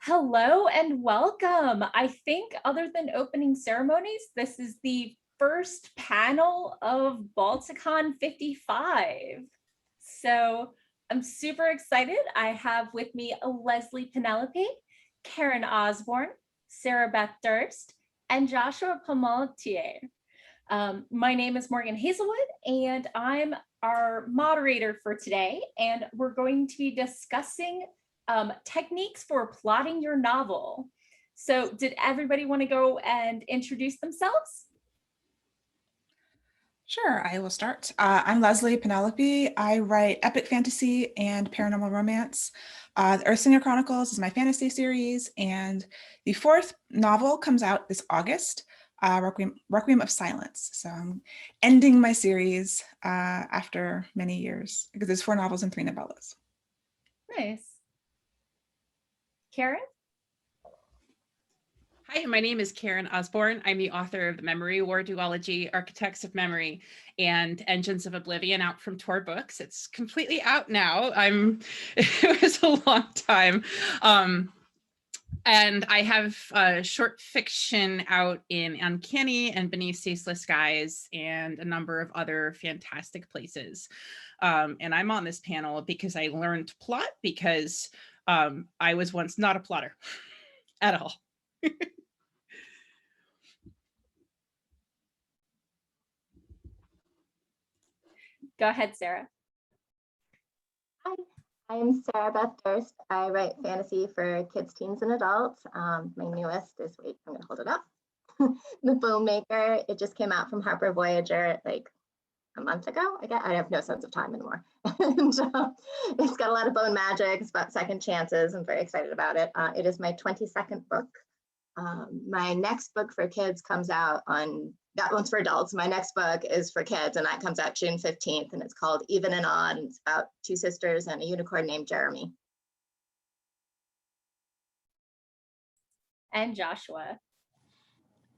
Hello and welcome. I think other than opening ceremonies, this is the first panel of Balticon 55. So I'm super excited. I have with me Leslie Penelope, Karen Osborne, Sarah Beth Durst, and Joshua Palmatier. My name is Morgan Hazelwood, and I'm our moderator for today, and we're going to be discussing techniques for plotting your novel. So did everybody want to go and introduce themselves? Sure, I will start. I'm Leslie Penelope. I write epic fantasy and paranormal romance. The Earthsinger Chronicles is my fantasy series, and the fourth novel comes out this August, Requiem of Silence. So I'm ending my series after many years, because there's 4 novels and 3 novellas. Nice. Karen? Hi, my name is Karen Osborne. I'm the author of the Memory War duology, Architects of Memory, and Engines of Oblivion, out from Tor Books. It's completely out now. It was a long time. And I have short fiction out in Uncanny and Beneath Ceaseless Skies and a number of other fantastic places. And I'm on this panel because I learned to plot because I was once not a plotter at all. Go ahead, Sarah. Hi, I'm Sarah Beth Durst. I write fantasy for kids, teens, and adults. My newest is, wait, I'm gonna hold it up. The Bone Maker. It just came out from Harper Voyager like a month ago. I have no sense of time anymore. And it's got a lot of bone magic. It's about second chances. I'm very excited about it. It is my 22nd book. My next book for kids comes out on, that one's for adults. My next book is for kids, and that comes out June 15th, and it's called Even and Odd, and it's about 2 sisters and a unicorn named Jeremy. And Joshua.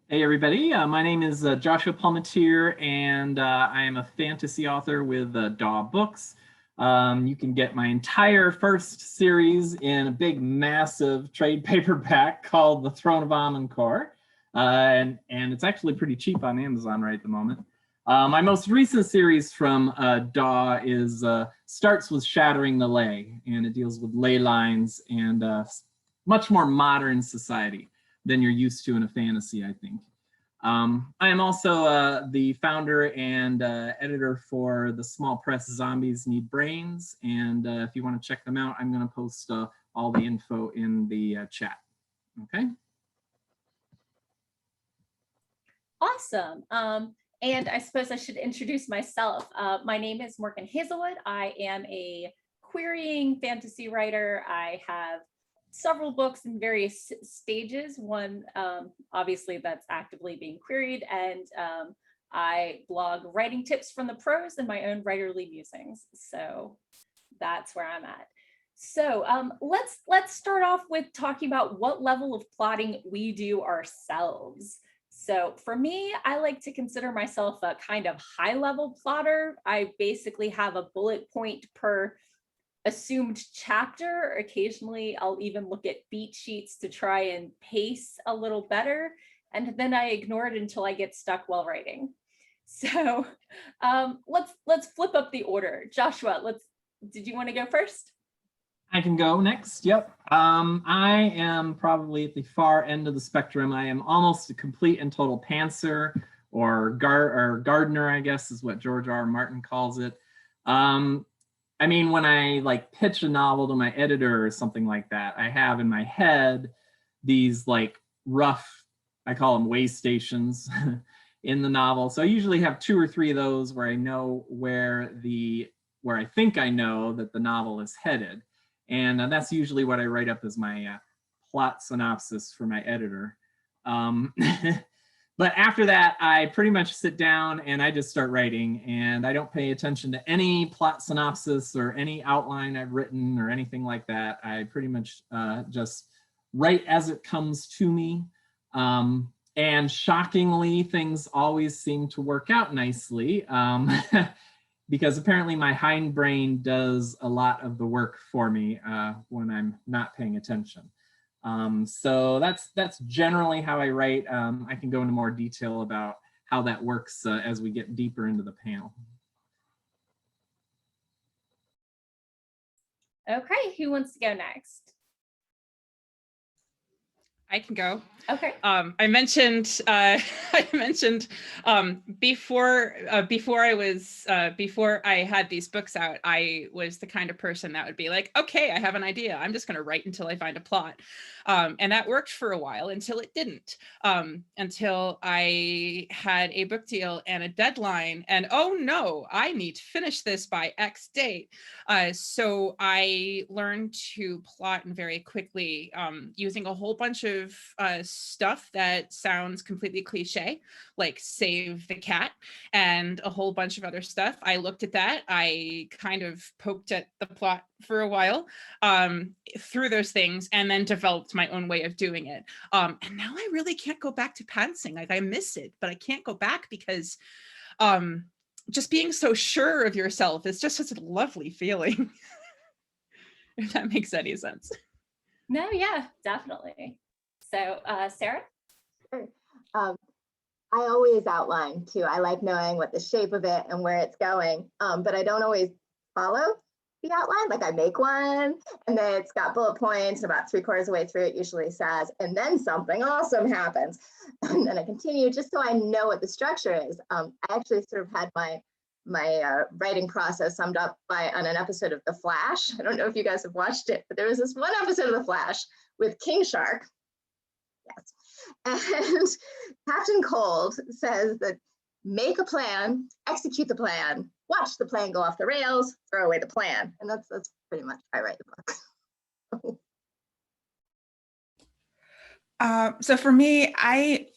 Hey everybody, my name is Joshua Palmatier, and I am a fantasy author with DAW Books. You can get my entire first series in a big, massive trade paperback called The Throne of Amancore, and it's actually pretty cheap on Amazon right at the moment. My most recent series from DAW is starts with Shattering the Ley, and it deals with ley lines and much more modern society than you're used to in a fantasy, I think. I am also the founder and editor for the small press Zombies Need Brains, and if you want to check them out, I'm going to post all the info in the chat. Okay. Awesome. And I suppose I should introduce myself. My name is Morgan Hazelwood. I am a querying fantasy writer. I have several books in various stages. One, obviously, that's actively being queried, and I blog writing tips from the pros and my own writerly musings. So that's where I'm at. So let's start off with talking about what level of plotting we do ourselves. So for me, I like to consider myself a kind of high-level plotter. I basically have a bullet point per assumed chapter. Occasionally, I'll even look at beat sheets to try and pace a little better, and then I ignore it until I get stuck while writing. So let's flip up the order. Joshua, did you want to go first? I can go next. Yep. I am probably at the far end of the spectrum. I am almost a complete and total pantser, or gardener, I guess is what George R. Martin calls it. I mean, when I like pitch a novel to my editor or something like that, I have in my head these like rough, I call them way stations in the novel. So I usually have 2 or 3 of those where I know where I think I know that the novel is headed. And that's usually what I write up as my plot synopsis for my editor. But after that, I pretty much sit down and I just start writing, and I don't pay attention to any plot synopsis or any outline I've written or anything like that. I pretty much just write as it comes to me. And shockingly, things always seem to work out nicely. Because apparently my hindbrain does a lot of the work for me when I'm not paying attention. So that's generally how I write. I can go into more detail about how that works as we get deeper into the panel. Okay, who wants to go next? I can go. Okay. I mentioned before I had these books out, I was the kind of person that would be like, okay, I have an idea. I'm just going to write until I find a plot. And that worked for a while until it didn't, until I had a book deal and a deadline. And oh no, I need to finish this by X date. So I learned to plot very quickly using a whole bunch of stuff that sounds completely cliche, like save the cat and a whole bunch of other stuff. I looked at that. I kind of poked at the plot for a while through those things and then developed my own way of doing it. And now I really can't go back to pantsing. Like I miss it, but I can't go back because just being so sure of yourself is just such a lovely feeling. If that makes any sense. No, yeah, definitely. So, Sarah? Sure. I always outline too. I like knowing what the shape of it and where it's going, but I don't always follow the outline. Like I make one and then it's got bullet points, and about 3/4 of the way through it usually says, and then something awesome happens. And then I continue just so I know what the structure is. I actually sort of had my writing process summed up on an episode of The Flash. I don't know if you guys have watched it, but there was this one episode of The Flash with King Shark. Yes. And Captain Cold says that make a plan, execute the plan, watch the plan go off the rails, throw away the plan. And that's pretty much how I write the book. So for me, I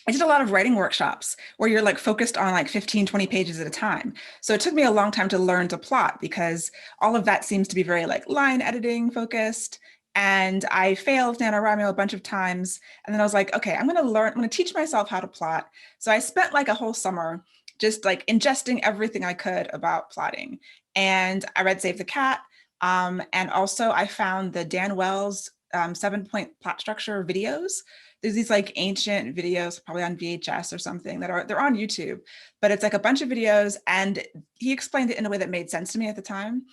did a lot of writing workshops where you're like focused on like 15, 20 pages at a time. So it took me a long time to learn to plot because all of that seems to be very like line editing focused. And I failed NaNoWriMo a bunch of times. And then I was like, okay, I'm going to teach myself how to plot. So I spent like a whole summer just like ingesting everything I could about plotting. And I read Save the Cat. And also I found the Dan Wells 7-point plot structure videos. There's these like ancient videos, probably on VHS or something, they're on YouTube, but it's like a bunch of videos, and he explained it in a way that made sense to me at the time.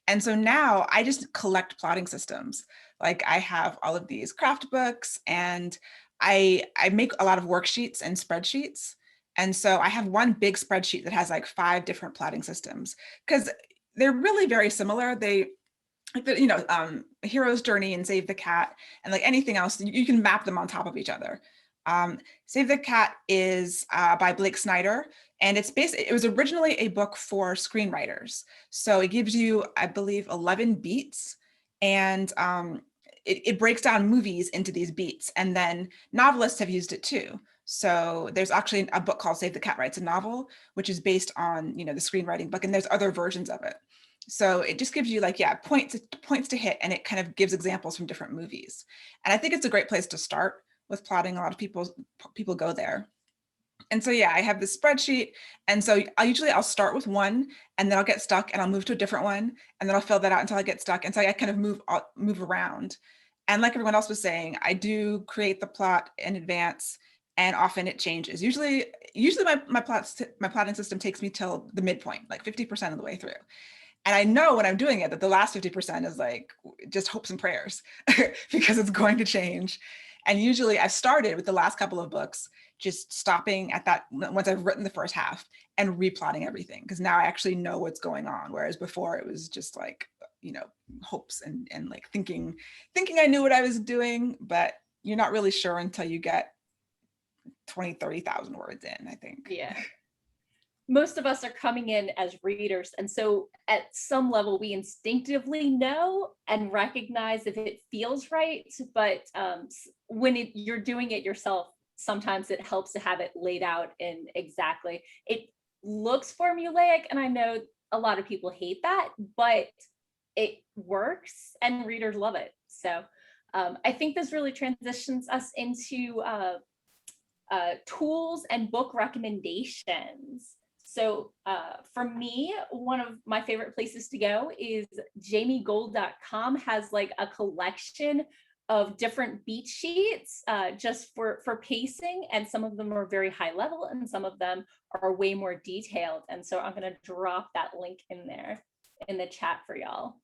And so now I just collect plotting systems. Like I have all of these craft books, and I make a lot of worksheets and spreadsheets. And so I have one big spreadsheet that has like 5 different plotting systems because they're really very similar. They like the, Hero's Journey and Save the Cat and like anything else, you can map them on top of each other. Save the Cat is by Blake Snyder, and it was originally a book for screenwriters. So it gives you, I believe, 11 beats, and it breaks down movies into these beats, and then novelists have used it too. So there's actually a book called Save the Cat Writes a Novel, which is based on the screenwriting book, and there's other versions of it. So it just gives you like, points to hit, and it kind of gives examples from different movies. And I think it's a great place to start with plotting. A lot of people go there. And so, I have this spreadsheet. And so I'll start with one, and then I'll get stuck and I'll move to a different one, and then I'll fill that out until I get stuck. And so I kind of move around. And like everyone else was saying, I do create the plot in advance, and often it changes. Usually my plotting system takes me till the midpoint, like 50% of the way through. And I know when I'm doing it that the last 50% is like just hopes and prayers because it's going to change. And usually I've started with the last couple of books, just stopping at that once I've written the first half and replotting everything, because now I actually know what's going on. Whereas before it was just like, hopes and like thinking I knew what I was doing, but you're not really sure until you get 20, 30,000 words in, I think. Yeah. Most of us are coming in as readers. And so at some level, we instinctively know and recognize if it feels right. But when you're doing it yourself, sometimes it helps to have it laid out in exactly. It looks formulaic, and I know a lot of people hate that, but it works and readers love it. So I think this really transitions us into tools and book recommendations. So for me, one of my favorite places to go is jamiegold.com has like a collection of different beat sheets just for pacing, and some of them are very high level and some of them are way more detailed. And so I'm going to drop that link in there in the chat for y'all.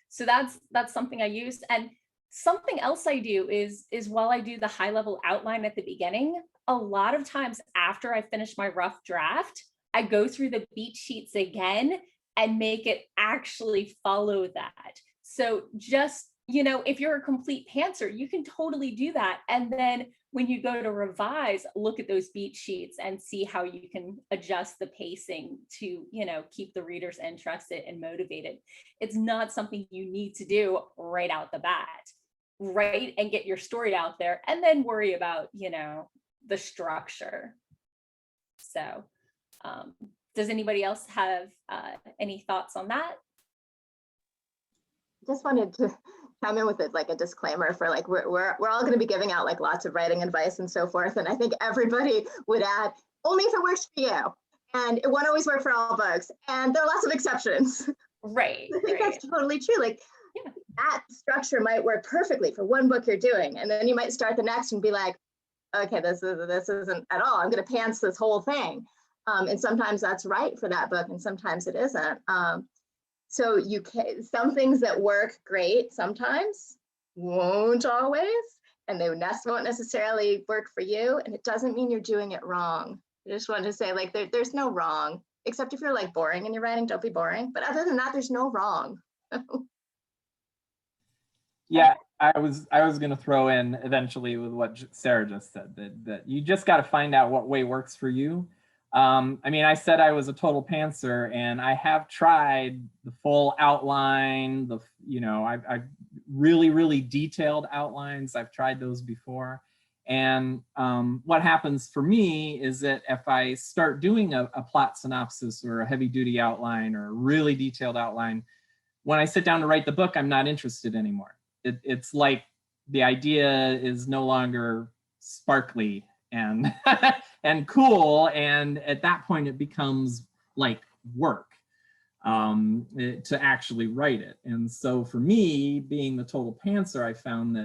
So that's something I use. And something else I do is while I do the high level outline at the beginning, a lot of times after I finish my rough draft, I go through the beat sheets again and make it actually follow that. So just, you know, if you're a complete pantser, you can totally do that. And then when you go to revise, look at those beat sheets and see how you can adjust the pacing to, you know, keep the readers interested and motivated. It's not something you need to do right out the bat. Write and get your story out there and then worry about, you know, the structure. So does anybody else have any thoughts on that? Just wanted to come in with it like a disclaimer for like we're all going to be giving out like lots of writing advice and so forth, and I think everybody would add only if it works for you, and it won't always work for all books, and there are lots of exceptions. Right. I think that's totally true. Like that structure might work perfectly for one book you're doing, and then you might start the next and be like, okay, this isn't at all. I'm going to pants this whole thing, and sometimes that's right for that book, and sometimes it isn't. So you can, some things that work great sometimes won't always, and they won't necessarily work for you, and it doesn't mean you're doing it wrong. I just wanted to say, like, there's no wrong, except if you're like boring in your writing, don't be boring. But other than that, there's no wrong. Yeah, I was going to throw in eventually with what Sarah just said, that you just got to find out what way works for you. I mean, I said I was a total pantser, and I have tried the full outline, I've really detailed outlines. I've tried those before. And what happens for me is that if I start doing a plot synopsis or a heavy duty outline or a really detailed outline, when I sit down to write the book, I'm not interested anymore. It's like the idea is no longer sparkly and and cool, and at that point it becomes like work to actually write it. And so for me, being the total pantser, I found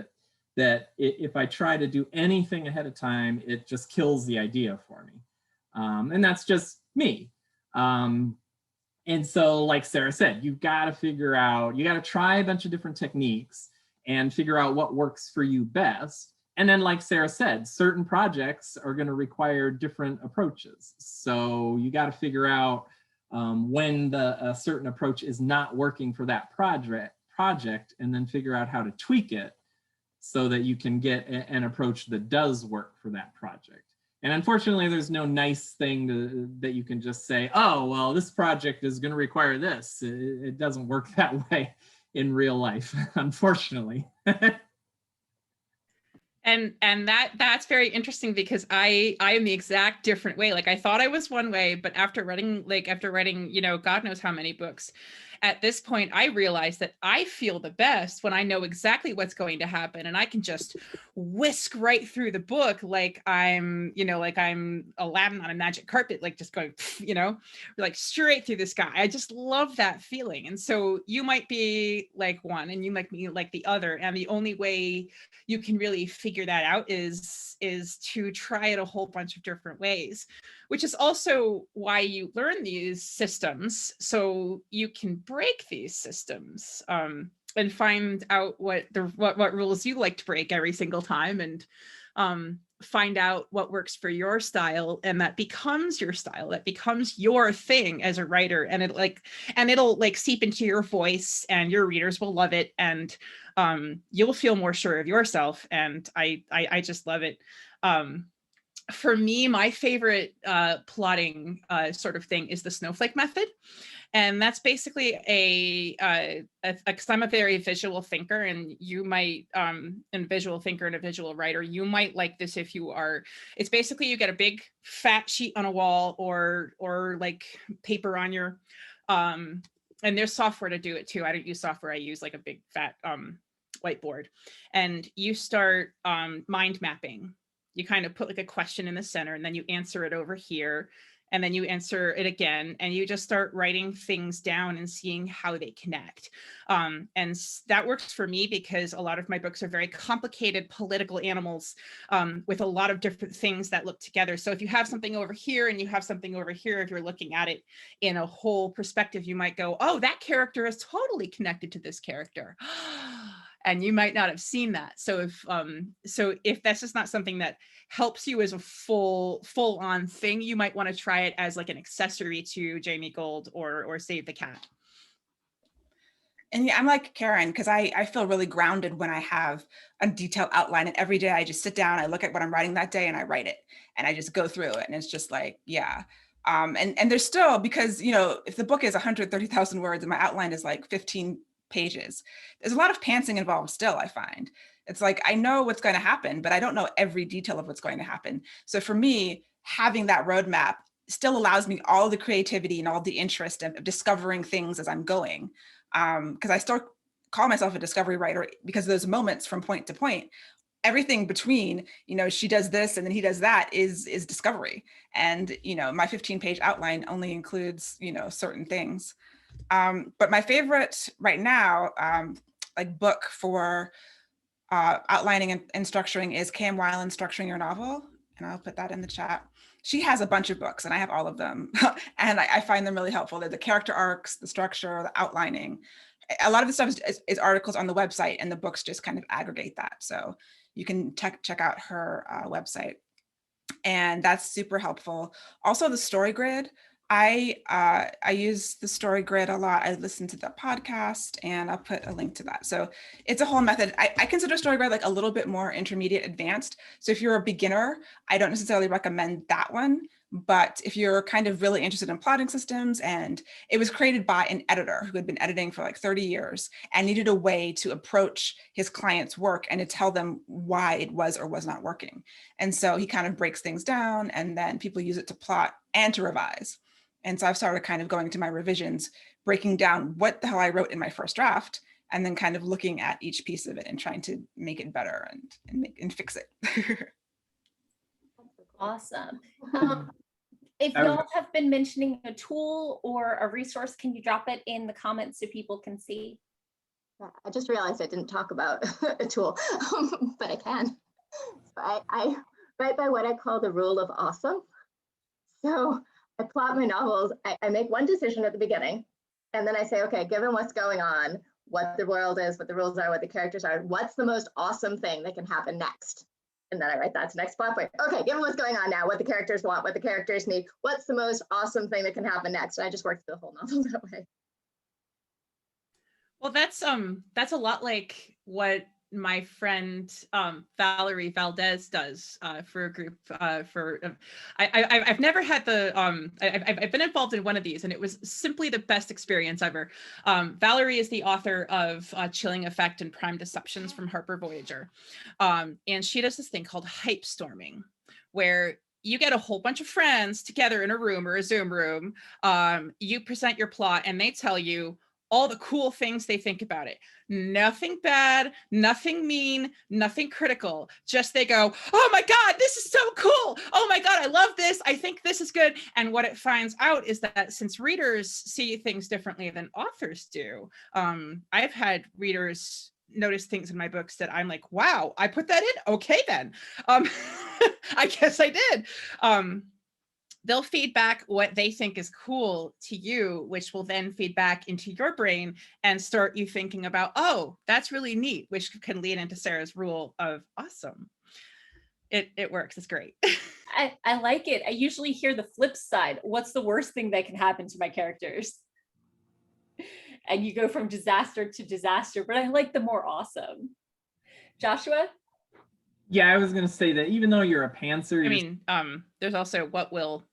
that if I try to do anything ahead of time, it just kills the idea for me, and that's just me. And so, like Sarah said, you've got to figure out, you got to try a bunch of different techniques and figure out what works for you best. And then, like Sarah said, certain projects are going to require different approaches. So you got to figure out when a certain approach is not working for that project, and then figure out how to tweak it so that you can get an approach that does work for that project. And unfortunately, there's no nice thing that you can just say, oh, well, this project is going to require this. It doesn't work that way in real life, unfortunately. And that's very interesting, because I am the exact different way. Like, I thought I was one way, but after writing, you know, God knows how many books, at this point, I realized that I feel the best when I know exactly what's going to happen, and I can just whisk right through the book like I'm, you know, like I'm Aladdin on a magic carpet, like just going, you know, like straight through the sky. I just love that feeling. And so you might be like one, and you might be like the other, and the only way you can really figure that out is to try it a whole bunch of different ways, which is also why you learn these systems, so you can break these systems and find out what rules you like to break every single time, and find out what works for your style, and that becomes your style, that becomes your thing as a writer, and it'll seep into your voice, and your readers will love it, and you'll feel more sure of yourself. And I just love it. For me, my favorite plotting sort of thing is the Snowflake Method. And that's basically because I'm a very visual thinker, and you might, and visual thinker and a visual writer, you might like this if you are. It's basically, you get a big fat sheet on a wall, or like paper on your, and there's software to do it too. I don't use software. I use like a big fat whiteboard, and you start mind mapping. You kind of put like a question in the center, and then you answer it over here. and then you answer it again, and you just start writing things down and seeing how they connect. That works for me because a lot of my books are very complicated political animals with a lot of different things that look together. So if you have something over here and you have something over here, if you're looking at it in a whole perspective, you might go, oh, that character is totally connected to this character. And you might not have seen that. So if that's just not something that helps you as a full-on thing, you might want to try it as like an accessory to Jamie Gold or Save the Cat. And yeah, I'm like Karen, because I feel really grounded when I have a detailed outline, and every day I just sit down, I look at what I'm writing that day and I write it, and I just go through it, and it's just like, yeah. And there's still, because, you know, if the book is 130,000 words and my outline is like 15 pages, there's a lot of pantsing involved still, I find. It's like, I know what's going to happen, but I don't know every detail of what's going to happen. So for me, having that roadmap still allows me all the creativity and all the interest of discovering things as I'm going. Because I still call myself a discovery writer because those moments from point to point, everything between, you know, she does this and then he does that is discovery. And, you know, my 15-page outline only includes, you know, certain things. But my favorite right now, like book for outlining and structuring is Cam Weiland, Structuring Your Novel. And I'll put that in the chat. She has a bunch of books and I have all of them. And I find them really helpful. They're the character arcs, the structure, the outlining. A lot of the stuff is articles on the website, and the books just kind of aggregate that. So you can check out her website. And that's super helpful. Also the story grid. I use the story grid a lot. I listen to the podcast, and I'll put a link to that. So it's a whole method. I consider story grid like a little bit more intermediate advanced. So if you're a beginner, I don't necessarily recommend that one. But if you're kind of really interested in plotting systems, and it was created by an editor who had been editing for like 30 years and needed a way to approach his client's work and to tell them why it was or was not working. And so he kind of breaks things down, and then people use it to plot and to revise. And so I've started kind of going to my revisions, breaking down what the hell I wrote in my first draft, and then kind of looking at each piece of it and trying to make it better and fix it. Awesome. If y'all have been mentioning a tool or a resource, can you drop it in the comments so people can see? Yeah, I just realized I didn't talk about a tool, but I can. So I write by what I call the rule of awesome. So I plot my novels. I make one decision at the beginning, and then I say, okay, given what's going on, what the world is, what the rules are, what the characters are, what's the most awesome thing that can happen next? And then I write that to next plot point. Okay, given what's going on now, what the characters want, what the characters need, what's the most awesome thing that can happen next? And I just worked the whole novel that way. Well, that's a lot like what my friend Valerie Valdez does for a group I've never had the I've been involved in one of these, and it was simply the best experience ever. Valerie is the author of Chilling Effect and Prime Deceptions from Harper Voyager, and she does this thing called hype storming, where you get a whole bunch of friends together in a room or a Zoom room. You present your plot, and they tell you all the cool things they think about it. Nothing bad, nothing mean, nothing critical. Just they go, oh my God, this is so cool. Oh my God, I love this. I think this is good. And what it finds out is that since readers see things differently than authors do, I've had readers notice things in my books that I'm like, wow, I put that in? Okay, then. I guess I did. They'll feed back what they think is cool to you, which will then feed back into your brain and start you thinking about, oh, that's really neat, which can lead into Sarah's rule of awesome. It works. It's great. I like it. I usually hear the flip side. What's the worst thing that can happen to my characters? And you go from disaster to disaster, but I like the more awesome. Joshua? Yeah, I was going to say that even though you're a pantser, I mean, there's also what will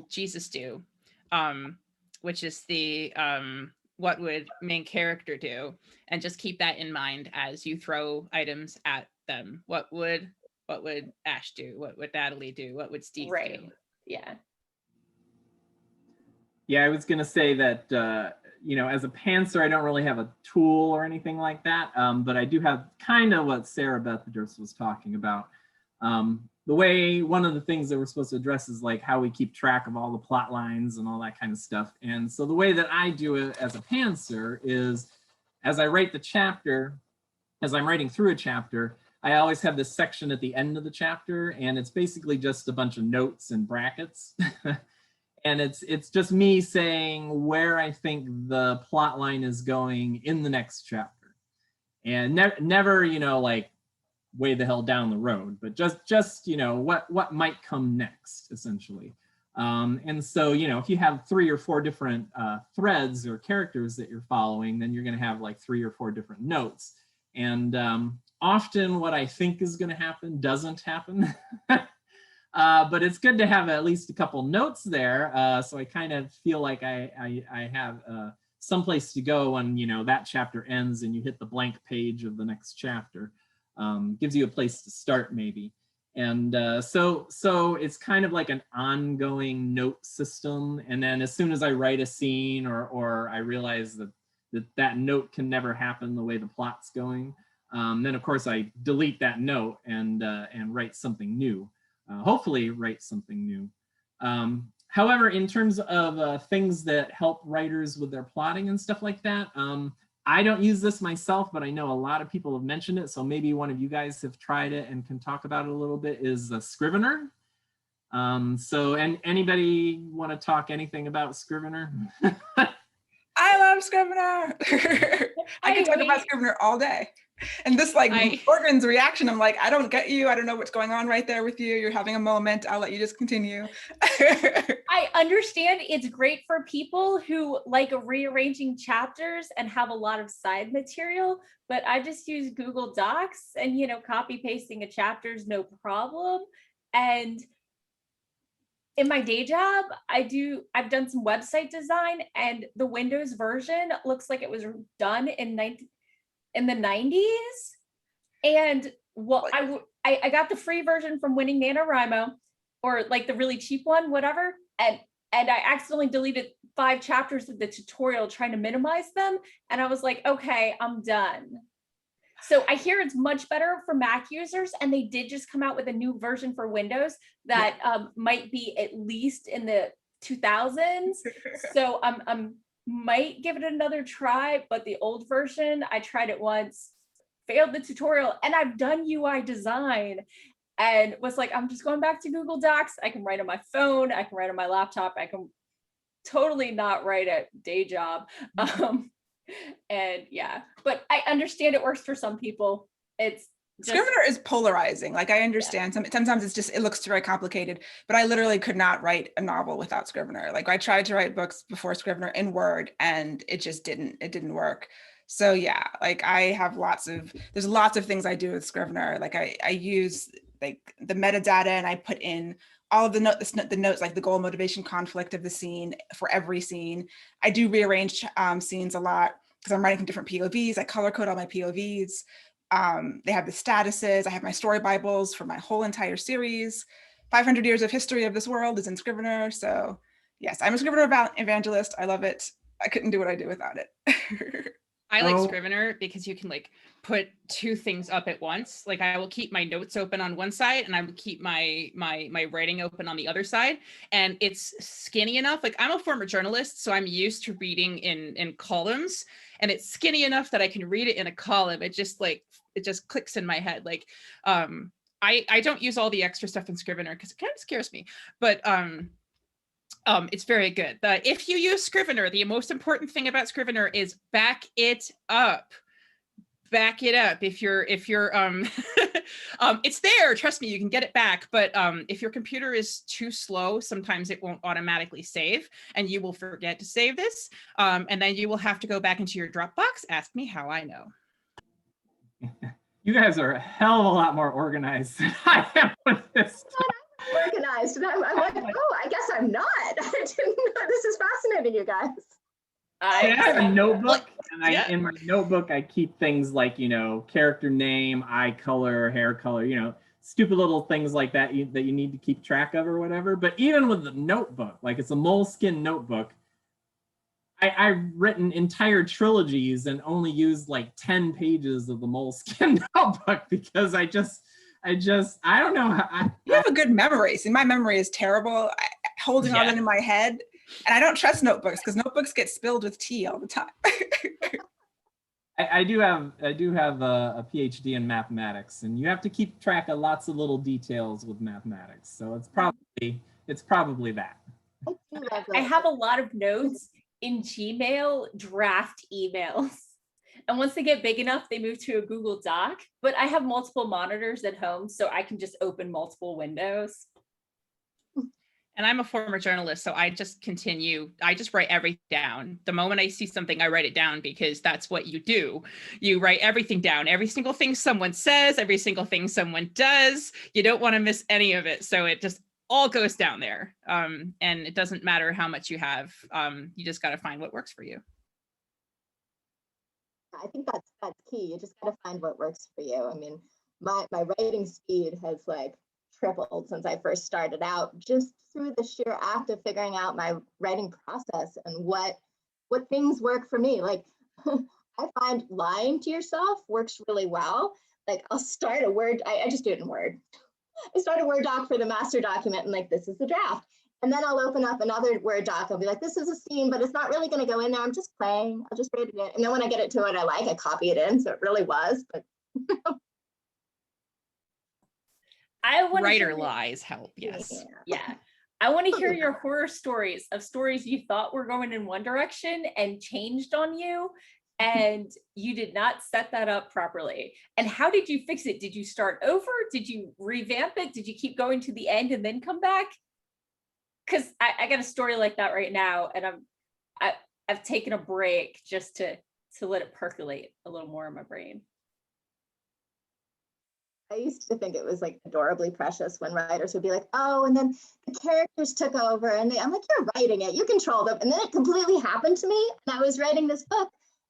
Jesus do, which is the what would main character do, and just keep that in mind as you throw items at them. What would Ash do? What would Natalie do? What would Steve do? Yeah. Yeah, I was going to say that, you know, as a pantser, I don't really have a tool or anything like that, but I do have kind of what Sarah Beth Durst was talking about. the way, one of the things that we're supposed to address is like how we keep track of all the plot lines and all that kind of stuff. And so the way that I do it as a pantser is, as I write the chapter, as I'm writing through a chapter, I always have this section at the end of the chapter, and it's basically just a bunch of notes and brackets. And it's just me saying where I think the plot line is going in the next chapter. And never, you know, like way the hell down the road, but just you know, what might come next, essentially. And so, you know, if you have 3 or 4 different threads or characters that you're following, then you're going to have like 3 or 4 different notes. And often what I think is going to happen doesn't happen. But it's good to have at least a couple notes there, so I kind of feel like I have someplace to go when, you know, that chapter ends and you hit the blank page of the next chapter. Gives you a place to start, maybe. And so it's kind of like an ongoing note system. And then as soon as I write a scene or I realize that note can never happen the way the plot's going, then of course I delete that note and write something new. Hopefully write something new. However, in terms of things that help writers with their plotting and stuff like that, I don't use this myself, but I know a lot of people have mentioned it. So maybe one of you guys have tried it and can talk about it a little bit, is Scrivener. And anybody want to talk anything about Scrivener? I love Scrivener. I can talk about Scrivener all day. And this, like, Morgan's reaction, I'm like, I don't get you. I don't know what's going on right there with you. You're having a moment. I'll let you just continue. I understand it's great for people who like rearranging chapters and have a lot of side material, but I just use Google Docs and, you know, copy pasting a chapter is no problem. And in my day job, I've done some website design, and the Windows version looks like it was done in the 90s. And well, I got the free version from Winning NaNoWriMo, or like the really cheap one, whatever. And I accidentally deleted 5 chapters of the tutorial trying to minimize them. And I was like, okay, I'm done. So I hear it's much better for Mac users, and they did just come out with a new version for Windows that might be at least in the 2000s. So I'm might give it another try, but the old version, I tried it once, failed the tutorial, and I've done UI design and was like, I'm just going back to Google Docs. I can write on my phone, I can write on my laptop, I can totally not write a day job. And yeah, but I understand it works for some people. It's just, Scrivener is polarizing. Like, I understand sometimes it's just, it looks very complicated, but I literally could not write a novel without Scrivener. Like, I tried to write books before Scrivener in Word, and it just didn't work. So yeah, like, I have there's lots of things I do with Scrivener. Like, I use like the metadata, and I put in all of the notes, like the goal, motivation, conflict of the scene for every scene. I do rearrange scenes a lot because I'm writing from different POVs. I color code all my POVs. They have the statuses. I have my story Bibles for my whole entire series. 500 years of history of this world is in Scrivener. So yes, I'm a Scrivener evangelist. I love it. I couldn't do what I do without it. I like Scrivener because you can like put 2 things up at once. Like, I will keep my notes open on one side, and I will keep my writing open on the other side. And it's skinny enough. Like, I'm a former journalist, so I'm used to reading in columns, and it's skinny enough that I can read it in a column. It just clicks in my head. Like, I don't use all the extra stuff in Scrivener because it kind of scares me, but it's very good. If you use Scrivener, the most important thing about Scrivener is back it up. Back it up. If you're it's there, trust me, you can get it back. But if your computer is too slow, sometimes it won't automatically save, and you will forget to save this. And then you will have to go back into your Dropbox. Ask me how I know. You guys are a hell of a lot more organized than I am with this. Organized, and I'm like, oh, I guess I'm not. I didn't know. This is fascinating, you guys. I have a notebook, and in my notebook I keep things like, you know, character name, eye color, hair color, you know, stupid little things like that that you need to keep track of or whatever. But even with the notebook, like, it's a Moleskine notebook, I've written entire trilogies and only used like 10 pages of the Moleskine notebook because I I don't know. You have a good memory. See, my memory is terrible. Holding all that in my head. And I don't trust notebooks because notebooks get spilled with tea all the time. I do have a PhD in mathematics, and you have to keep track of lots of little details with mathematics. So it's probably that. I have a lot of notes in Gmail, draft emails. And once they get big enough, they move to a Google Doc. But I have multiple monitors at home, so I can just open multiple windows. And I'm a former journalist, so I just write everything down. The moment I see something, I write it down because that's what you do. You write everything down, every single thing someone says, every single thing someone does. You don't want to miss any of it. So it just all goes down there. And it doesn't matter how much you have. You just got to find what works for you. I think that's key. You just got to find what works for you. I mean, my writing speed has like tripled since I first started out, just through the sheer act of figuring out my writing process and what things work for me. Like I find lying to yourself works really well. Like I'll start a Word, I just do it in Word. I start a Word doc for the master document and like, this is the draft. And then I'll open up another Word doc. I'll be like, this is a scene, but it's not really going to go in there. I'm just playing. I'll just write it in. And then when I get it to what I like, I copy it in. So it really was, but Writer lies help. Yes. Yeah. I want to hear your horror stories of stories you thought were going in one direction and changed on you, and you did not set that up properly. And how did you fix it? Did you start over? Did you revamp it? Did you keep going to the end and then come back? Because I got a story like that right now, and I've taken a break just to let it percolate a little more in my brain. I used to think it was like adorably precious when writers would be like, oh, and then the characters took over, and I'm like, you're writing it, you control them. And then it completely happened to me. And I was writing this book,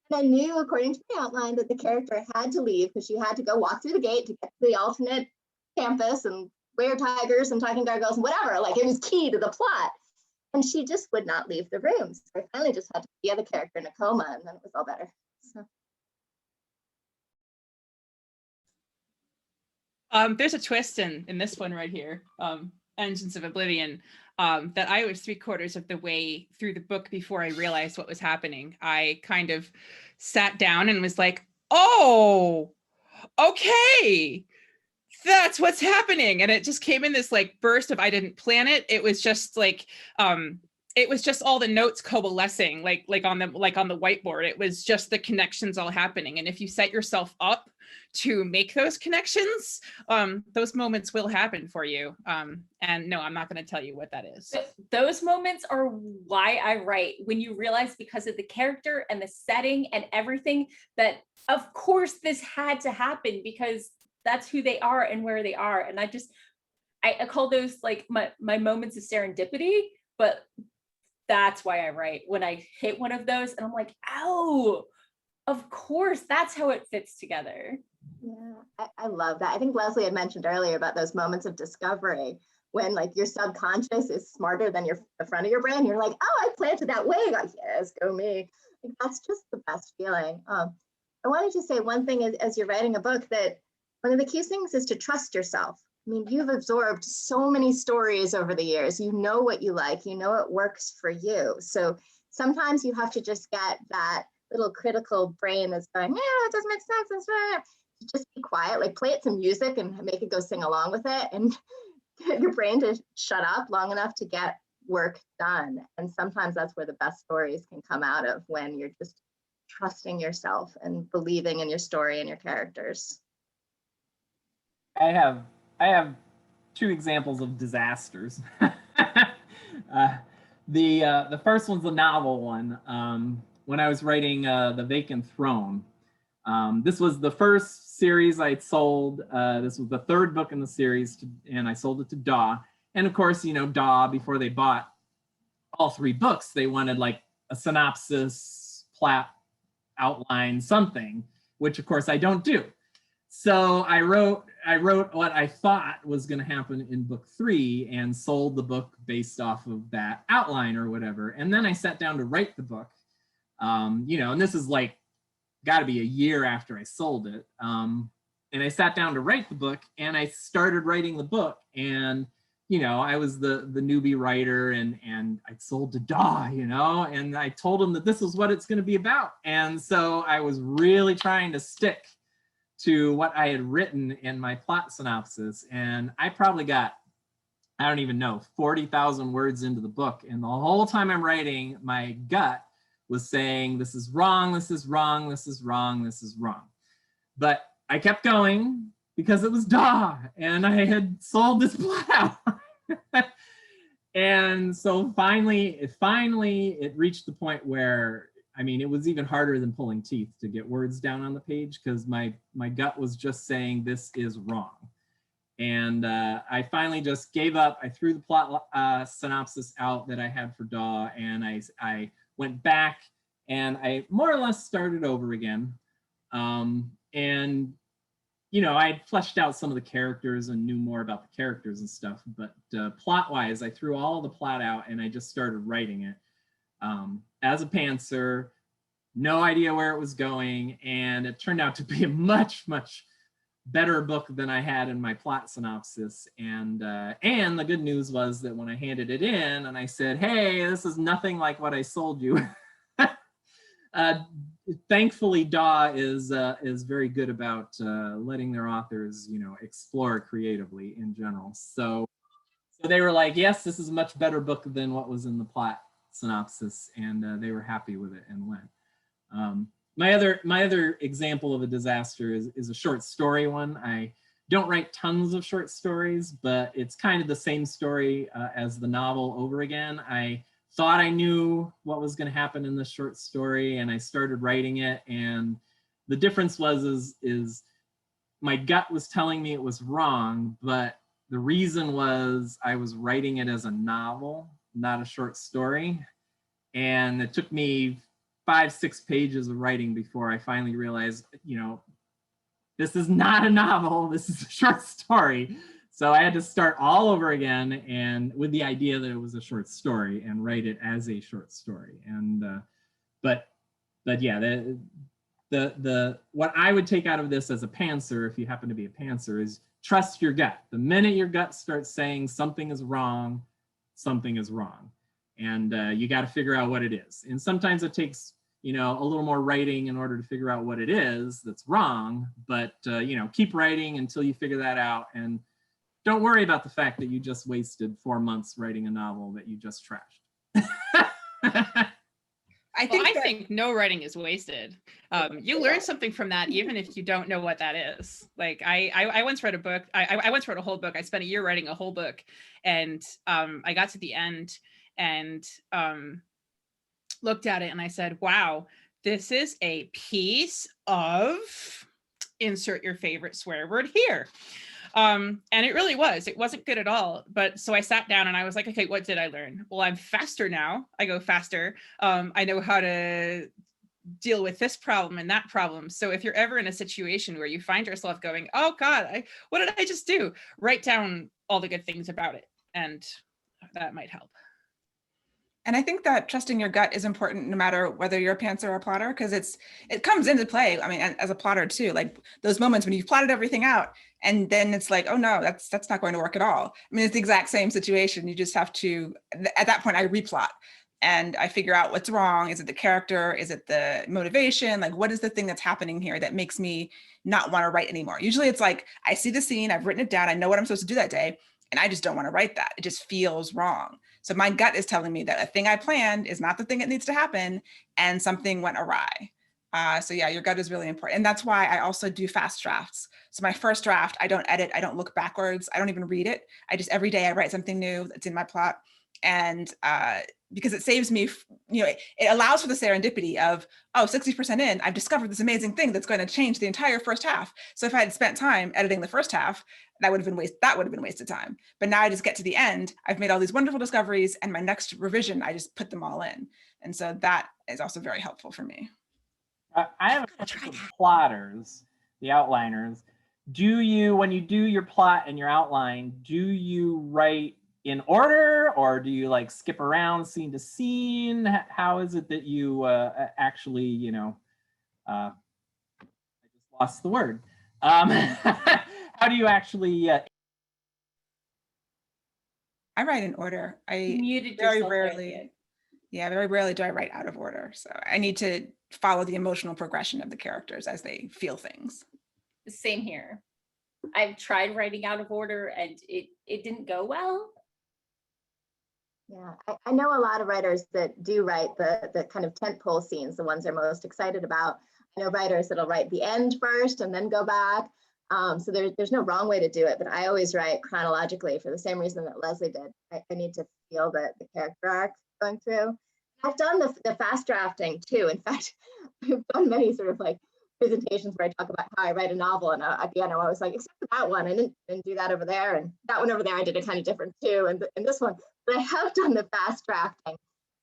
and I knew, according to the outline, that the character had to leave because she had to go walk through the gate to get to the alternate campus and wear tigers and talking gargoyles and whatever. Like it was key to the plot. And she just would not leave the room. So I finally just had to be the other character in a coma, and then it was all better. So. There's a twist in this one right here, Engines of Oblivion, that I was 3/4 of the way through the book before I realized what was happening. I kind of sat down and was like, oh, okay, that's what's happening. And it just came in this like burst of, I didn't plan it. It was just like, it was just all the notes coalescing like on the whiteboard. It was just the connections all happening. And if you set yourself up to make those connections, those moments will happen for you. And no, I'm not going to tell you what that is. Those moments are why I write. When you realize, because of the character and the setting and everything, that of course this had to happen because that's who they are and where they are. And I call those like my moments of serendipity, but that's why I write. When I hit one of those and I'm like, oh, of course, that's how it fits together. Yeah, I love that. I think Leslie had mentioned earlier about those moments of discovery when like your subconscious is smarter than the front of your brain. You're like, oh, I planted that way. Like, yes, go me. Like, that's just the best feeling. I wanted to say one thing as you're writing a book, that one of the key things is to trust yourself. I mean, you've absorbed so many stories over the years. You know what you like, you know what works for you. So sometimes you have to just get that little critical brain that's going, yeah, it doesn't make sense. Just be quiet, like play it some music and make it go sing along with it, and get your brain to shut up long enough to get work done. And sometimes that's where the best stories can come out of, when you're just trusting yourself and believing in your story and your characters. I have two examples of disasters. The first one's a novel one. When I was writing The Vacant Throne, this was the first series I'd sold. This was the third book in the series, and I sold it to DAW. And of course, you know, DAW, before they bought all three books, they wanted like a synopsis, plot, outline, something, which of course I don't do. So I wrote what I thought was going to happen in book 3 and sold the book based off of that outline or whatever. And then I sat down to write the book, you know, and this is like got to be a year after I sold it. I sat down to write the book, and I started writing the book. And, you know, I was the newbie writer, and I sold to Daw, you know, and I told him that this is what it's going to be about. And so I was really trying to stick to what I had written in my plot synopsis. And I probably got, I don't even know, 40,000 words into the book. And the whole time I'm writing, my gut was saying, this is wrong, this is wrong, this is wrong, this is wrong. But I kept going because it was Daw, and I had sold this plot out. And so finally it reached the point where, I mean, it was even harder than pulling teeth to get words down on the page, because my gut was just saying this is wrong. And I finally just gave up. I threw the plot synopsis out that I had for Daw, and I went back and I more or less started over again. And, you know, I had fleshed out some of the characters and knew more about the characters and stuff, but plot-wise, I threw all the plot out and I just started writing it as a pantser, no idea where it was going, and it turned out to be a much, much better book than I had in my plot synopsis. And the good news was that when I handed it in and I said, hey, this is nothing like what I sold you, thankfully Daw is very good about letting their authors, you know, explore creatively in general. So they were like, yes, this is a much better book than what was in the plot synopsis, and they were happy with it and went. My other example of a disaster is a short story one. I don't write tons of short stories, but it's kind of the same story as the novel over again. I thought I knew what was going to happen in this short story, and I started writing it. And the difference is my gut was telling me it was wrong, but the reason was I was writing it as a novel, not a short story. And it took me 5-6 pages of writing before I finally realized, you know, this is not a novel, this is a short story. So I had to start all over again, and with the idea that it was a short story, and write it as a short story. And but yeah, the what I would take out of this as a pantser, if you happen to be a pantser, is trust your gut. The minute your gut starts saying something is wrong, something is wrong. And you got to figure out what it is. And sometimes it takes, you know, a little more writing in order to figure out what it is that's wrong. But, you know, keep writing until you figure that out. And don't worry about the fact that you just wasted 4 months writing a novel that you just trashed. I think no writing is wasted. You learn something from that, even if you don't know what that is. Like I once read a book. I once wrote a whole book. I spent a year writing a whole book, and I got to the end and looked at it and I said, wow, this is a piece of, insert your favorite swear word here. And it really was. It wasn't good at all. But so I sat down and I was like, okay, what did I learn? Well, I'm faster now. I go faster. I know how to deal with this problem and that problem. So if you're ever in a situation where you find yourself going, oh God, what did I just do? Write down all the good things about it, and that might help. And I think that trusting your gut is important no matter whether you're a pantser or a plotter, because it comes into play. I mean, as a plotter too, like those moments when you've plotted everything out and then it's like, oh no, that's not going to work at all. I mean, it's the exact same situation. You just have to, at that point I replot and I figure out what's wrong. Is it the character? Is it the motivation? Like, what is the thing that's happening here that makes me not want to write anymore? Usually it's like, I see the scene, I've written it down, I know what I'm supposed to do that day, and I just don't want to write that. It just feels wrong. So my gut is telling me that a thing I planned is not the thing that needs to happen, and something went awry. So yeah, your gut is really important. And that's why I also do fast drafts. So my first draft, I don't edit, I don't look backwards, I don't even read it. I just, every day I write something new that's in my plot. And because it saves me, you know, it allows for the serendipity of, oh, 60% in, I've discovered this amazing thing that's going to change the entire first half. So if I had spent time editing the first half, that would have been wasted time. But now I just get to the end, I've made all these wonderful discoveries, and my next revision, I just put them all in. And so that is also very helpful for me. I have a question for plotters, the outliners. Do you, when you do your plot and your outline, do you write in order, or do you like skip around scene to scene? How is it that you actually, you know, I just lost the word. How do you actually? I write in order. You I muted very yourself there at the rarely, end. yeah, very rarely do I write out of order. So I need to follow the emotional progression of the characters as they feel things. Same here. I've tried writing out of order and it didn't go well. Yeah, I know a lot of writers that do write the kind of tentpole scenes, the ones they're most excited about. I know writers that'll write the end first and then go back. So there's no wrong way to do it, but I always write chronologically for the same reason that Leslie did. I need to feel the character arc going through. I've done the fast drafting too. In fact, I've done many sort of like presentations where I talk about how I write a novel, and at the end I was like, except for that one, I didn't do that over there, and that one over there I did it kind of different too, and this one. But I have done the fast drafting,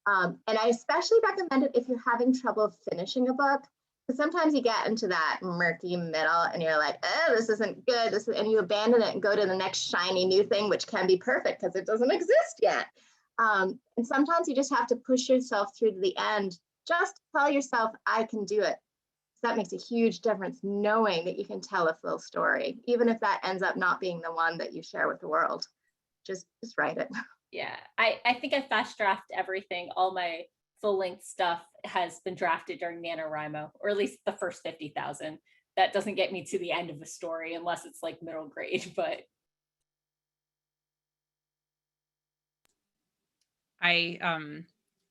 and I especially recommend it if you're having trouble finishing a book. Because sometimes you get into that murky middle and you're like, oh, this isn't good. And you abandon it and go to the next shiny new thing, which can be perfect because it doesn't exist yet. And sometimes you just have to push yourself through to the end. Just tell yourself, I can do it. That makes a huge difference, knowing that you can tell a full story, even if that ends up not being the one that you share with the world. Just write it. Yeah, I think I fast draft everything. All my full-length stuff has been drafted during NaNoWriMo, or at least the first 50,000. That doesn't get me to the end of the story unless it's like middle grade, but. I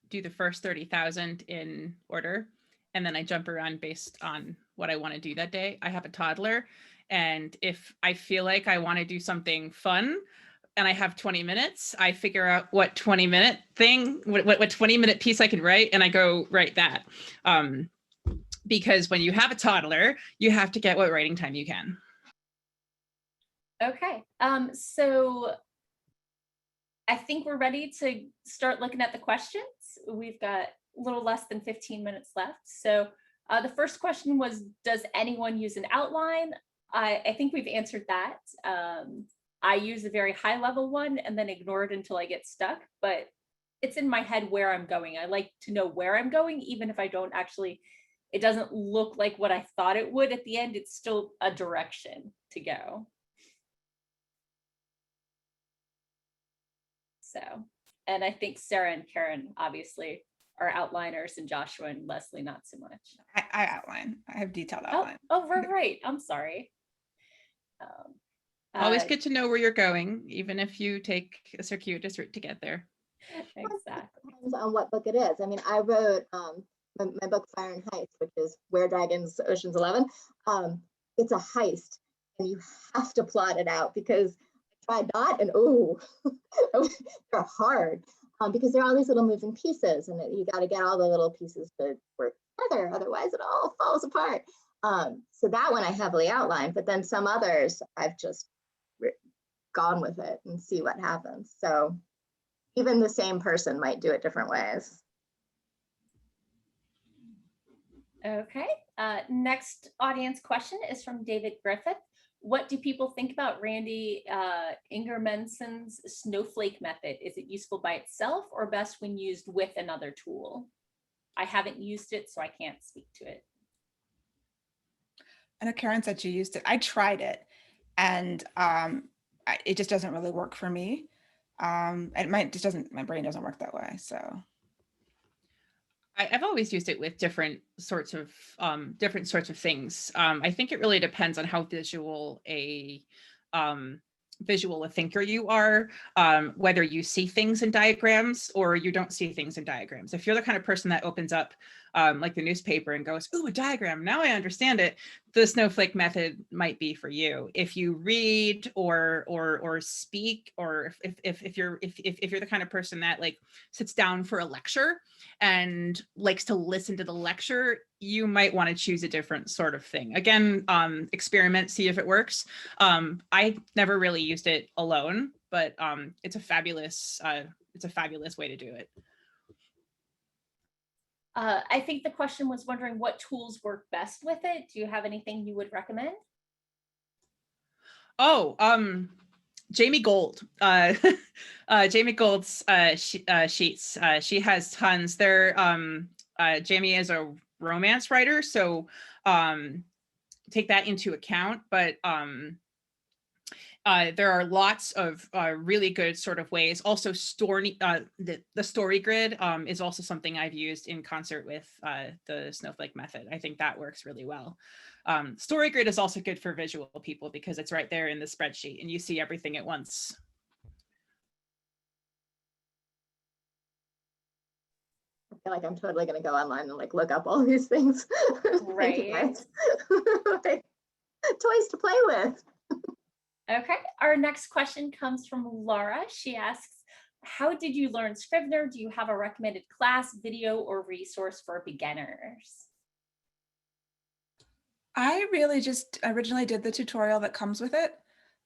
do the first 30,000 in order, and then I jump around based on what I want to do that day. I have a toddler, and if I feel like I want to do something fun, and I have 20 minutes, I figure out what 20-minute thing, what 20-minute piece I can write, and I go write that. Because when you have a toddler, you have to get what writing time you can. Okay, so I think we're ready to start looking at the questions. We've got a little less than 15 minutes left. So the first question was, does anyone use an outline? I think we've answered that. I use a very high level one and then ignore it until I get stuck, but it's in my head where I'm going. I like to know where I'm going, even if I don't actually, it doesn't look like what I thought it would at the end, it's still a direction to go. So, and I think Sarah and Karen obviously are outliners, and Joshua and Leslie not so much. I outline. I have detailed outline. Oh, right. I'm sorry. Always good to know where you're going, even if you take a circuitous route to get there. Exactly. Depends on what book it is. I mean, I wrote my book Fire and Heights, which is Where Dragons Ocean's 11. It's a heist, and you have to plot it out, because I tried not, and they're hard, because there are all these little moving pieces, and you got to get all the little pieces to work together, otherwise it all falls apart. So that one I heavily outlined, but then some others I've just gone with it and see what happens. So even the same person might do it different ways. Okay, next audience question is from David Griffith. What do people think about Randy Ingermenson's Snowflake Method? Is it useful by itself or best when used with another tool? I haven't used it, so I can't speak to it. I know Karen said she used it. I tried it, and it just doesn't really work for me. And my brain doesn't work that way. So I've always used it with different sorts of things. I think it really depends on how visual a thinker you are, whether you see things in diagrams or you don't see things in diagrams. If you're the kind of person that opens up like the newspaper and goes, "Ooh, a diagram, now I understand it," the Snowflake Method might be for you. If you read or speak, or if you're the kind of person that like sits down for a lecture and likes to listen to the lecture, you might want to choose a different sort of thing. Again, experiment, see if it works. I never really used it alone, but it's a fabulous way to do it. I think the question was wondering what tools work best with it. Do you have anything you would recommend? Oh, Jamie Gold. Jamie Gold's sheets. She has tons. Jamie is a romance writer, so take that into account, but there are lots of really good sort of ways. Also, the story grid is also something I've used in concert with the Snowflake method. I think that works really well. Story grid is also good for visual people because it's right there in the spreadsheet and you see everything at once. I feel like I'm totally going to go online and like look up all these things. Right. Like, toys to play with. Okay, our next question comes from Laura. She asks, how did you learn Scrivener? Do you have a recommended class, video, or resource for beginners? I really just originally did the tutorial that comes with it.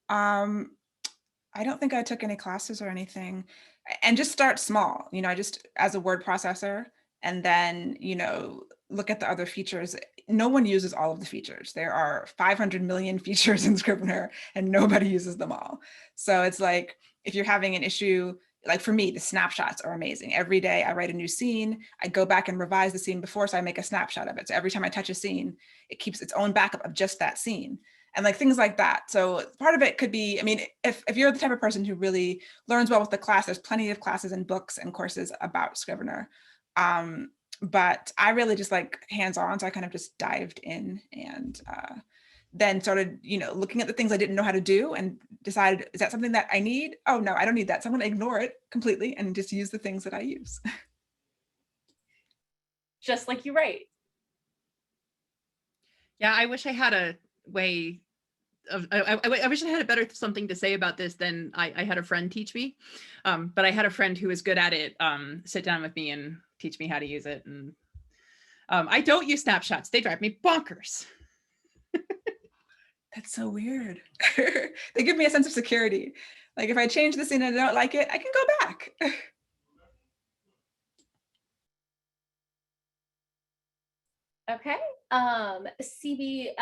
I don't think I took any classes or anything, and just start small, you know, just as a word processor, and then, you know, look at the other features. No one uses all of the features. There are 500 million features in Scrivener and nobody uses them all. So it's like, if you're having an issue, like for me, the snapshots are amazing. Every day I write a new scene, I go back and revise the scene before, so I make a snapshot of it. So every time I touch a scene, it keeps its own backup of just that scene. And like things like that. So part of it could be, I mean, if you're the type of person who really learns well with the class, there's plenty of classes and books and courses about Scrivener. But I really just like hands-on, so I kind of just dived in and then started, you know, looking at the things I didn't know how to do and decided, is that something that I need? Oh no, I don't need that. So I'm gonna ignore it completely and just use the things that I use. Just like you write. Yeah, I wish I had a way of, I wish I had a better something to say about this than I had a friend teach me. But I had a friend who was good at it, sit down with me and teach me how to use it. And I don't use snapshots. They drive me bonkers. That's so weird. They give me a sense of security. Like if I change the scene and I don't like it, I can go back. Okay. CB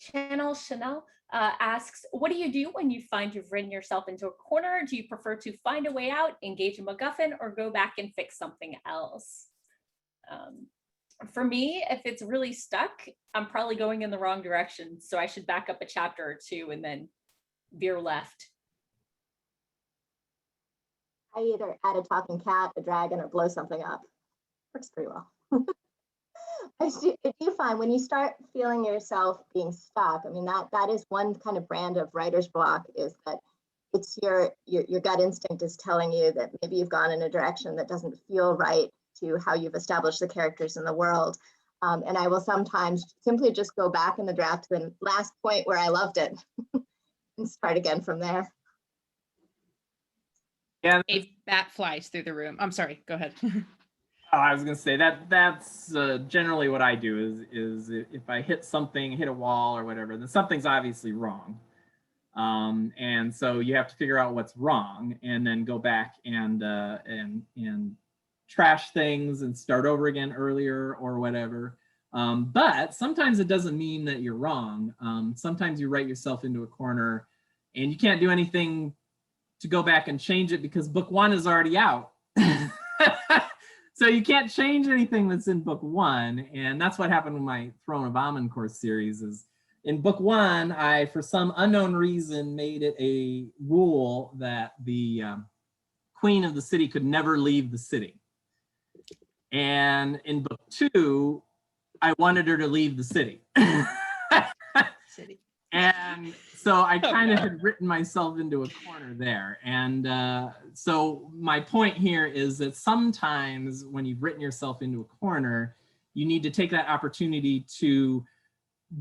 Channel Chanel asks, what do you do when you find you've written yourself into a corner? Do you prefer to find a way out, engage a MacGuffin, or go back and fix something else? For me, if it's really stuck, I'm probably going in the wrong direction. So I should back up a chapter or two and then veer left. I either add a talking cat, a dragon, or blow something up. Works pretty well. I do find when you start feeling yourself being stuck, I mean, that is one kind of brand of writer's block, is that it's your gut instinct is telling you that maybe you've gone in a direction that doesn't feel right to how you've established the characters in the world. And I will sometimes simply just go back in the draft to the last point where I loved it and start again from there. Yeah, A bat flies through the room. I'm sorry, go ahead. I was gonna say that's generally what I do is if I hit something, hit a wall or whatever, then something's obviously wrong. And so you have to figure out what's wrong and then go back and trash things and start over again earlier or whatever. But sometimes it doesn't mean that you're wrong. Sometimes you write yourself into a corner and you can't do anything to go back and change it because book one is already out. So you can't change anything that's in book one. And that's what happened with my Throne of Amancourt series. Is in book one, I, for some unknown reason, made it a rule that the queen of the city could never leave the city. And in book two, I wanted her to leave the city. And so I kind of had written myself into a corner there. And so my point here is that sometimes when you've written yourself into a corner, you need to take that opportunity to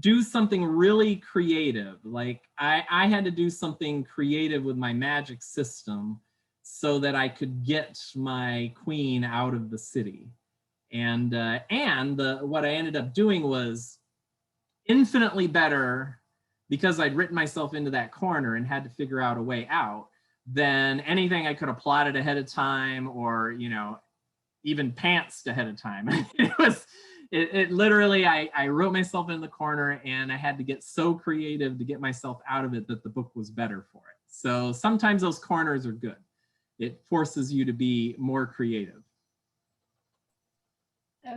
do something really creative. Like I had to do something creative with my magic system so that I could get my queen out of the city. And what I ended up doing was infinitely better, because I'd written myself into that corner and had to figure out a way out, than anything I could have plotted ahead of time or, you know, even pantsed ahead of time. It literally, I wrote myself in the corner and I had to get so creative to get myself out of it that the book was better for it. So sometimes those corners are good. It forces you to be more creative.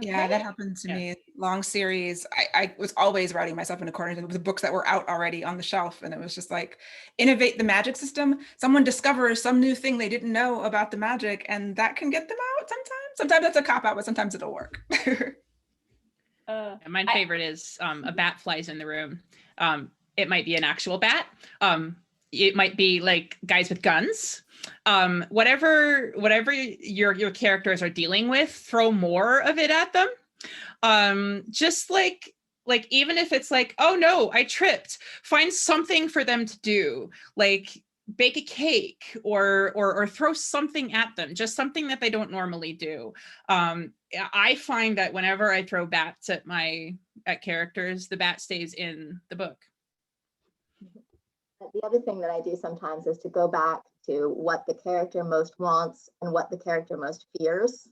Yeah, that Okay. happened to Yeah. me. Long series. I was always writing myself in a corner with the books that were out already on the shelf. And it was just like, innovate the magic system. Someone discovers some new thing they didn't know about the magic, and that can get them out sometimes. Sometimes that's a cop out, but sometimes it'll work. And my I- favorite is a bat flies in the room. It might be an actual bat. It might be like guys with guns. Whatever your characters are dealing with, throw more of it at them. Just like even if it's like, oh no, I tripped, find something for them to do, like bake a cake or throw something at them, just something that they don't normally do. I find that whenever I throw bats at characters, the bat stays in the book. The other thing that I do sometimes is to go back to what the character most wants and what the character most fears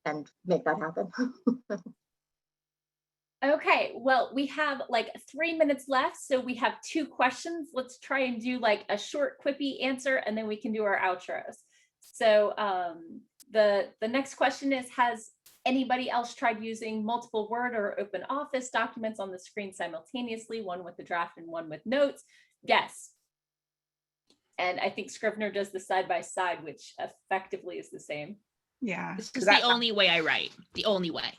and make that happen. Okay, well, we have like 3 minutes left, so we have 2 questions. Let's try and do like a short, quippy answer, and then we can do our outros. So the next question is, has anybody else tried using multiple Word or Open Office documents on the screen simultaneously, one with the draft and one with notes? Yes. And I think Scrivener does the side-by-side, which effectively is the same. Yeah. This is the only way I write. The only way.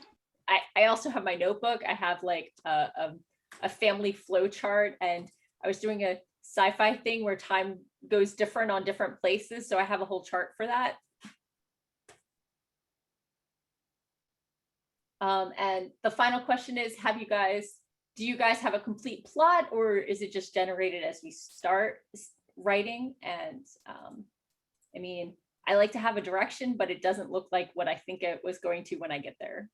I also have my notebook. I have like a family flow chart, and I was doing a sci-fi thing where time goes different on different places. So I have a whole chart for that. And the final question is, do you guys have a complete plot, or is it just generated as we start writing? And I mean, I like to have a direction, but it doesn't look like what I think it was going to when I get there.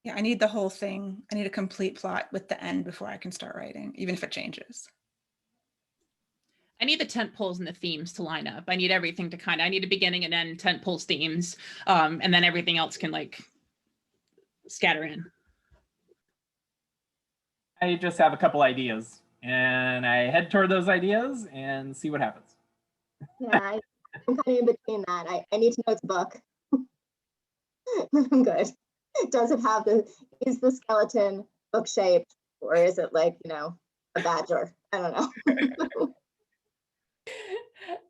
Yeah, I need the whole thing. I need a complete plot with the end before I can start writing, even if it changes. I need the tent poles and the themes to line up. I need everything to I need a beginning and end, tent poles, themes, and then everything else can like scatter in. I just have a couple ideas, and I head toward those ideas and see what happens. Yeah, I'm kind of in between that. I need to know it's a book. I'm good. Does it have is the skeleton book shaped, or is it like, a badger? I don't know.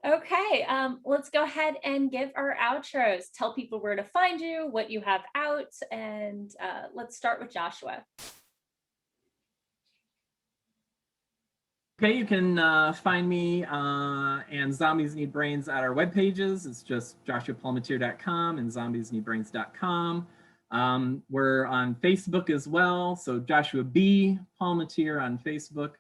Okay, let's go ahead and give our outros. Tell people where to find you, what you have out, and let's start with Joshua. Okay, you can find me and Zombies Need Brains at our web pages. It's just joshuapalmatier.com and zombiesneedbrains.com. We're on Facebook as well, so Joshua B. Palmatier on Facebook,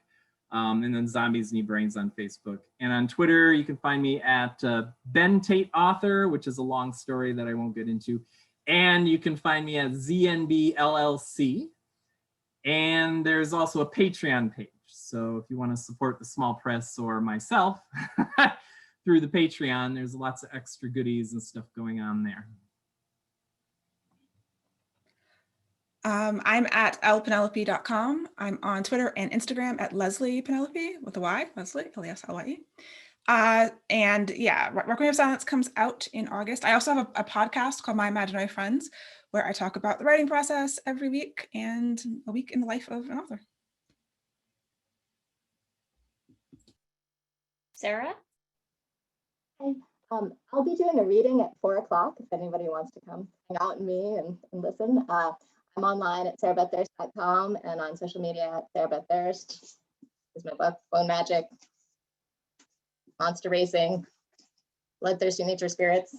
and then Zombies Need Brains on Facebook. And on Twitter, you can find me at Ben Tate Author, which is a long story that I won't get into. And you can find me at ZNB LLC. And there's also a Patreon page. So if you want to support the small press or myself through the Patreon, there's lots of extra goodies and stuff going on there. I'm at lpenelope.com. I'm on Twitter and Instagram at Leslie Penelope with a Y, Leslie, L-E-S-L-Y-E. And yeah, Requiem of Silence comes out in August. I also have a podcast called My Imaginary Friends, where I talk about the writing process every week and a week in the life of an author. Sarah? I'll be doing a reading at 4:00 if anybody wants to come hang out with me and listen. I'm online at sarahbeththirst.com and on social media at sarahbeththirst. Is my book, Bone Magic, Monster Racing, Bloodthirsty Nature Spirits,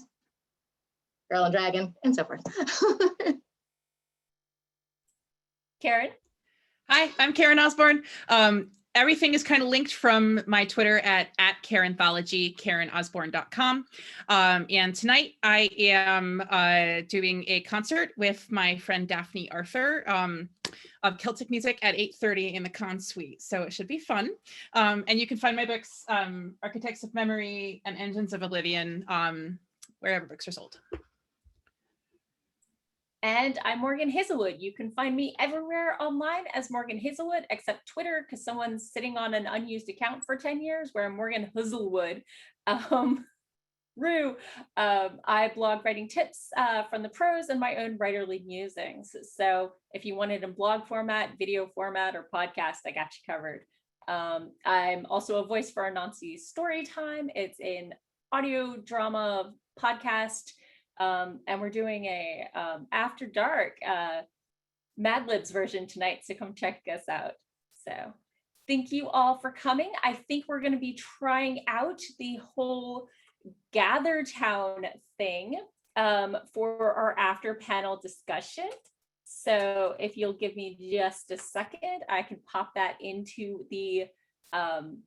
Girl and Dragon, and so forth. Karen? Hi, I'm Karen Osborne. Everything is kind of linked from my Twitter at KarenThology, KarenOsborne.com. And tonight I am doing a concert with my friend Daphne Arthur of Celtic music at 8:30 in the Con Suite. So it should be fun. And you can find my books, Architects of Memory and Engines of Oblivion, wherever books are sold. And I'm Morgan Hazelwood. You can find me everywhere online as Morgan Hazelwood, except Twitter, because someone's sitting on an unused account for 10 years where I'm Morgan Hazelwood. Rue. I blog writing tips from the pros and my own writerly musings. So if you want it in blog format, video format, or podcast, I got you covered. I'm also a voice for Anansi's Storytime. It's an audio drama podcast, and we're doing a After Dark Mad Libs version tonight, so come check us out. So thank you all for coming. I think we're going to be trying out the whole Gather Town thing for our after panel discussion. So if you'll give me just a second, I can pop that into the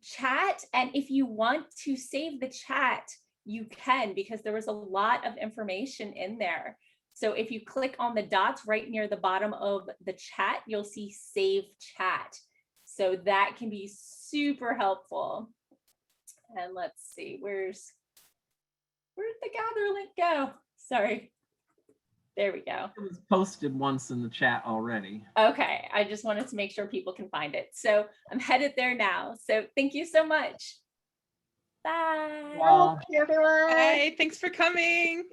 chat. And if you want to save the chat, you can, because there was a lot of information in there. So if you click on the dots right near the bottom of the chat, you'll see Save Chat. So that can be super helpful. And let's see, where'd the Gather link go? Sorry. There we go. It was posted once in the chat already. Okay, I just wanted to make sure people can find it. So I'm headed there now. So thank you so much. Bye. Well, Thank you, everyone. Bye. Thanks for coming.